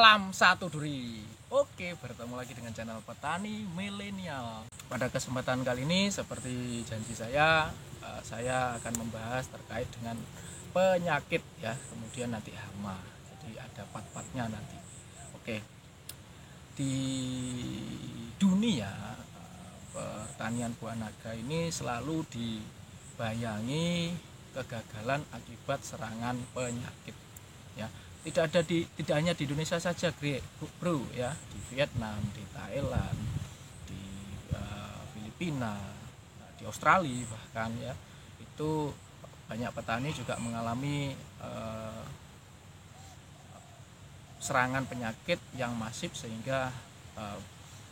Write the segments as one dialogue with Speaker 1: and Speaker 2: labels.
Speaker 1: Salam satu duri. Oke, bertemu lagi dengan channel Petani Milenial. Pada kesempatan kali ini, seperti janji saya akan membahas terkait dengan penyakit ya, kemudian nanti hama. Jadi ada part-partnya nanti. Oke, di dunia pertanian buah naga ini selalu dibayangi kegagalan akibat serangan penyakit ya. Tidak hanya di Indonesia saja, bro ya, di Vietnam, di Thailand, di Filipina, di Australia bahkan ya, itu banyak petani juga mengalami serangan penyakit yang masif sehingga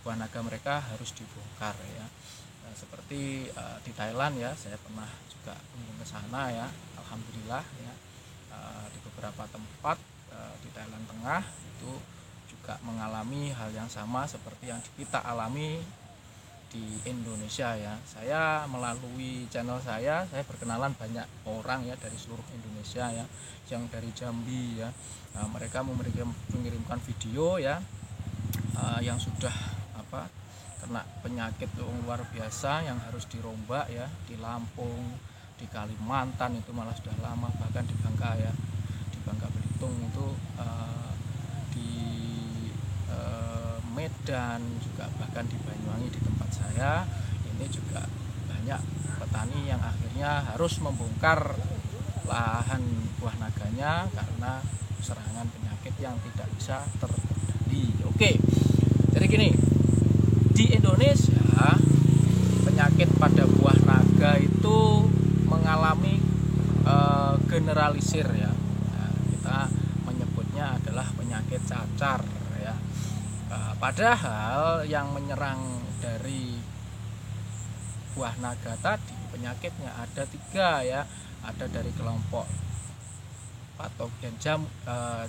Speaker 1: buah naga mereka harus dibongkar ya. Seperti di Thailand ya, saya pernah juga kunjung ke sana ya, alhamdulillah ya. Di beberapa tempat di Thailand Tengah itu juga mengalami hal yang sama seperti yang kita alami di Indonesia ya. Saya melalui channel saya berkenalan banyak orang ya dari seluruh Indonesia ya, yang dari Jambi ya. Mereka mengirimkan video ya, yang sudah kena penyakit luar biasa yang harus dirombak ya, di Lampung, di Kalimantan itu malah sudah lama, bahkan di Bangka ya, di Bangka Belitung itu, di Medan juga, bahkan di Banyuwangi di tempat saya ini juga banyak petani yang akhirnya harus membongkar lahan buah naganya karena serangan penyakit yang tidak bisa terkendali. Oke, jadi gini, di Indonesia penyakit pada buah naga itu mengalami generalisir ya. Kita menyebutnya adalah penyakit cacar ya. Padahal yang menyerang dari buah naga tadi penyakitnya ada 3 ya. Ada dari kelompok patogen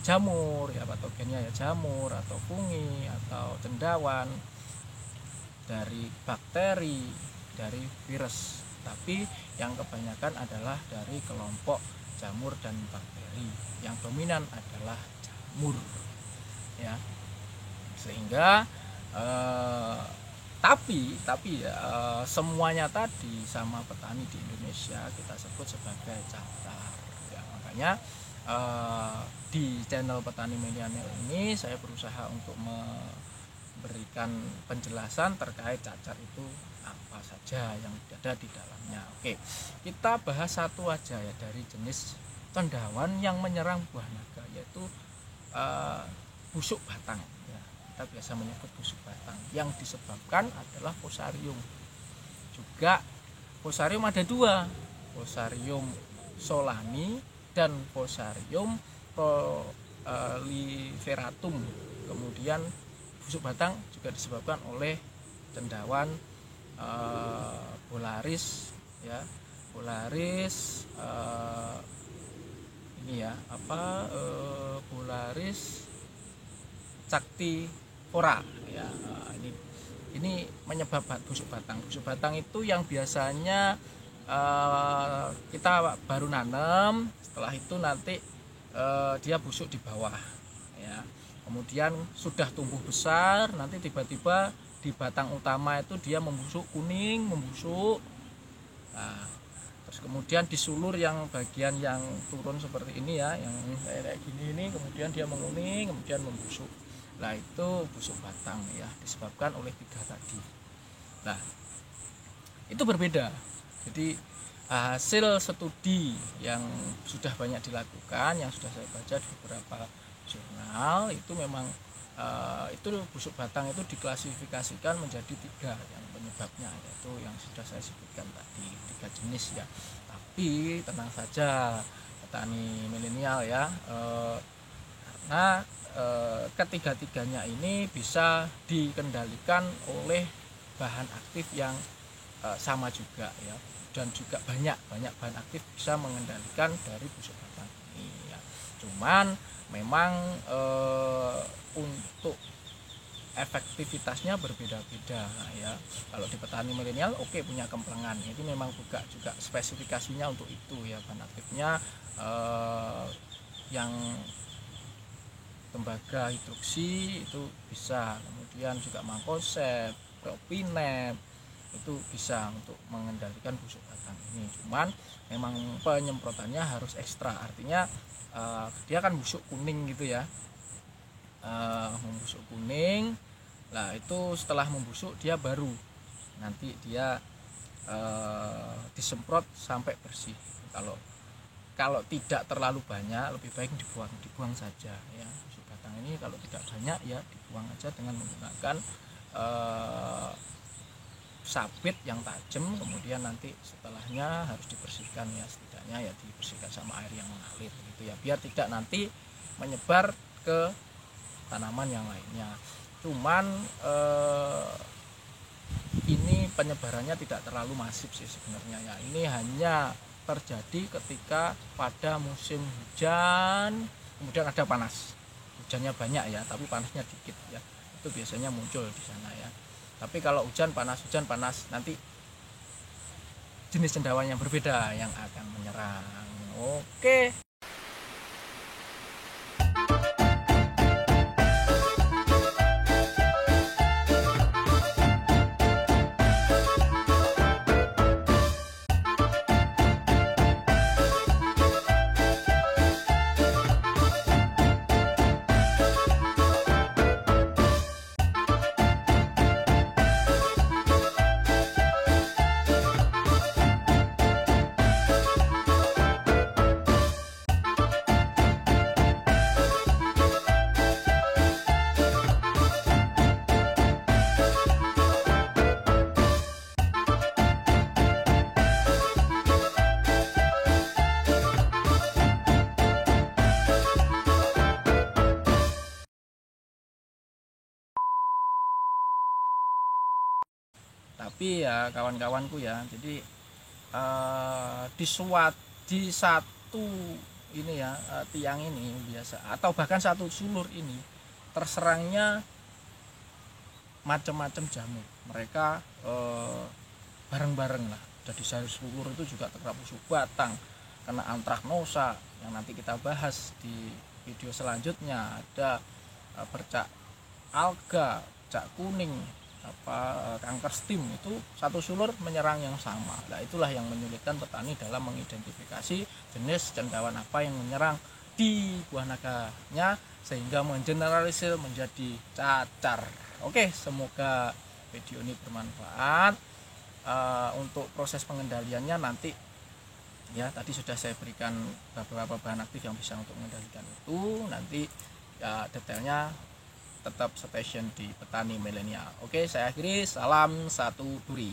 Speaker 1: jamur ya, patogennya ya jamur atau fungi atau cendawan, dari bakteri, dari virus. Tapi yang kebanyakan adalah dari kelompok jamur dan bakteri. Yang dominan adalah jamur ya. Sehingga tapi ya, semuanya tadi sama petani di Indonesia kita sebut sebagai cacar ya. Makanya di channel Petani Milenial ini saya berusaha untuk memberikan penjelasan terkait cacar itu apa saja yang ada di dalamnya. Oke, kita bahas satu aja ya, dari jenis cendawan yang menyerang buah naga, yaitu busuk batang ya. Kita biasa menyebut busuk batang, yang disebabkan adalah Fusarium. Juga Fusarium ada 2, Fusarium solani dan Fusarium proliferatum. Kemudian busuk batang juga disebabkan oleh cendawan Polaris ya, Polaris ini ya Polaris Cactifora ya. Ini menyebab busuk batang. Busuk batang itu yang biasanya kita baru nanam, setelah itu nanti dia busuk di bawah ya. Kemudian sudah tumbuh besar, nanti tiba-tiba di batang utama itu dia membusuk, kuning membusuk. Nah, terus kemudian di sulur yang bagian yang turun seperti ini ya, yang kayak gini ini, kemudian dia menguning, kemudian membusuk. Nah, itu busuk batang ya, disebabkan oleh 3 tadi. Nah, itu berbeda. Jadi hasil studi yang sudah banyak dilakukan, yang sudah saya baca di beberapa jurnal, itu memang itu busuk batang itu diklasifikasikan menjadi 3 yang penyebabnya, yaitu yang sudah saya sebutkan tadi, 3 jenis ya. Tapi tenang saja petani milenial ya, karena ketiga-tiganya ini bisa dikendalikan oleh bahan aktif yang sama juga ya, dan juga banyak bahan aktif bisa mengendalikan dari busuk batang ini ya. Cuman memang untuk efektivitasnya berbeda-beda ya. Kalau di petani milenial punya kemplengan, itu memang juga spesifikasinya untuk itu ya, bahan aktifnya yang tembaga hidroksi itu bisa, kemudian juga mancozeb, propinep itu bisa untuk mengendalikan busuk batang ini. Cuman memang penyemprotannya harus ekstra, artinya dia kan busuk kuning gitu ya, membusuk kuning. Nah itu setelah membusuk dia baru nanti dia disemprot sampai bersih. Kalau tidak terlalu banyak, lebih baik dibuang saja ya. Busuk batang ini kalau tidak banyak ya dibuang aja dengan menggunakan sabit yang tajam. Kemudian nanti setelahnya harus dibersihkan ya, setidaknya ya dibersihkan sama air yang mengalir gitu ya, biar tidak nanti menyebar ke tanaman yang lainnya. Cuman ini penyebarannya tidak terlalu masif sih sebenarnya ya. Ini hanya terjadi ketika pada musim hujan, kemudian ada panas. Hujannya banyak ya, tapi panasnya dikit ya. Itu biasanya muncul di sana ya. Tapi kalau hujan panas, nanti jenis cendawan yang berbeda yang akan menyerang. Oke. Tapi ya kawan-kawanku ya, jadi di satu ini ya, tiang ini biasa atau bahkan satu sulur ini terserangnya macam-macam jamur. Mereka bareng-bareng lah. Jadi satu sulur itu juga terkena busuk batang, kena antraknosa yang nanti kita bahas di video selanjutnya. Ada bercak alga, bercak kuning, kanker stem, itu satu sulur menyerang yang sama. Nah itulah yang menyulitkan petani dalam mengidentifikasi jenis cendawan apa yang menyerang di buah naganya sehingga mengeneralisir menjadi cacar. Oke, semoga video ini bermanfaat. Untuk proses pengendaliannya nanti ya, tadi sudah saya berikan beberapa bahan aktif yang bisa untuk mengendalikan itu. Nanti ya detailnya tetap stay tune di Petani Milenial. Oke, saya akhiri. Salam satu duri.